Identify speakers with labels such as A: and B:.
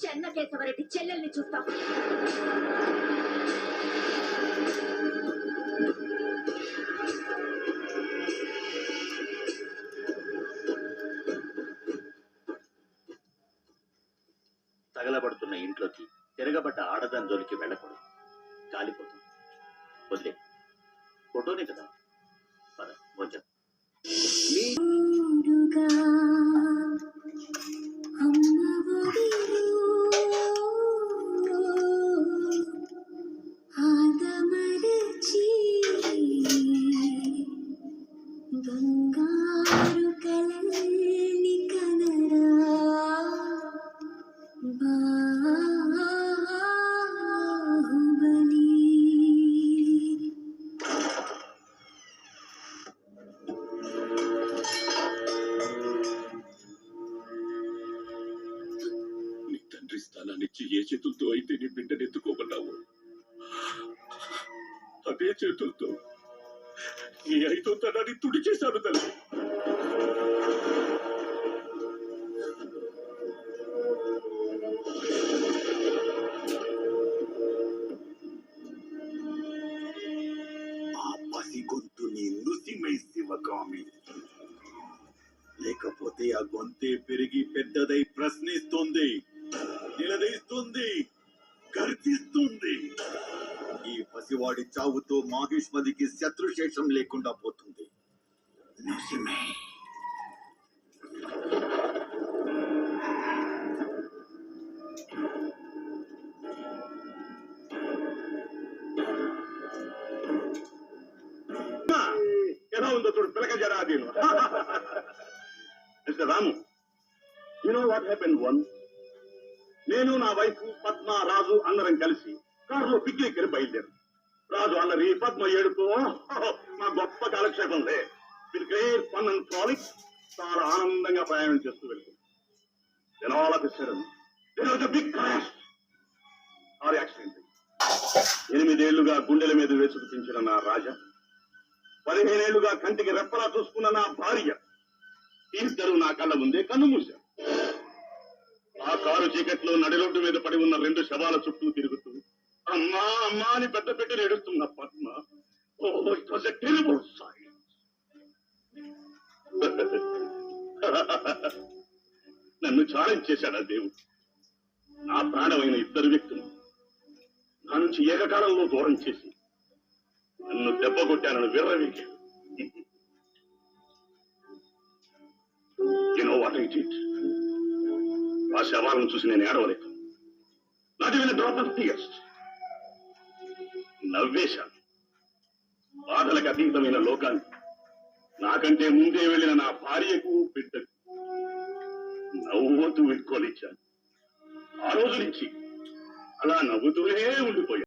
A: చెన్నకేశవరెడ్డి చెల్లెల్ని చూస్తాం.
B: తగలబడుతున్న ఇంట్లోకి తిరగబడ్డ ఆడదాని జోలికి వెళ్ళకూడదు. కాలిపోతుంది. వదిలే ఫోటోనే కదా. పద కొంచెం
A: బంగారు కలల్ని కనరా బాహుబలి.
C: నీ తండ్రి స్థానాన్నిచ్చి ఏ చేతులతో అయితే నీ బిడ్డను ఎత్తుకోమన్నావు, అదే చేతులతో నీ ఐదో తనాన్ని తుడి చేశాను తల్లి. ఆ పసి గొంతు నీ నుసిమై శివగామి, లేకపోతే ఆ గొంతే పెరిగి పెద్దదై ప్రశ్నిస్తుంది, నిలదీస్తుంది, గర్జిస్తుంది. ఈ పసివాడి చావుతో మాహిష్మతికి శత్రుశేషం లేకుండా పోతుంది. నిజమే. ఎలా ఉందో చూడు పిలక జరాదీను. Mister Ramu, you know what happen one. నేను నా వైఫ్ పద్మ, రాజు అందరం కలిసి కారులో పిక్నిక్ వెళ్ళి బయలుదేరు. రాజు అన్నది, పద్మ ఏడుపు. మా గొప్ప కాలక్షేపంలే. With great fun and frolic చాలా ఆనందంగా ప్రయాణం చేస్తూ వెళ్తుంది. Then all of a sudden, there was a big crash or accident. 8 ఏళ్లుగా గుండెల మీద వేసుకు పెంచిన నా రాజా, 15 ఏళ్లుగా కంటికి రెప్పలా చూసుకున్న నా భార్య, ఇద్దరు నా కళ్ళ ముందే కన్ను మూశారు. ఆ కారు చీకట్లో నడిరోడ్డు మీద పడి ఉన్న 2 శవాల చుట్టూ తిరుగుతూ అమ్మా అమ్మా అని పెద్ద పెట్టి ఏడుస్తున్న Padma. It was a terrible sight. నన్ను ఛాలెంజ్ చేశాడా దేవుడు. నా ప్రాణమైన 2 వ్యక్తులు నా నుంచి ఏకకాలంలో దూరం చేసి నన్ను దెబ్బ కొట్టానని విర్రవీగాడు. You know what I did? ఆ శవాలను చూసి నేను ఏడవలేదు. Not even a drop of tears. నవ్వేశాను. బాధలకు అతీతమైన లోకాన్ని నాకంటే ముందే వెళ్ళిన నా భార్యకు బిడ్డకు నవ్వుతూ విట్టుకోనిచ్చాను. ఆ రోజు నుంచి అలా నవ్వుతూనే ఉండిపోయాను.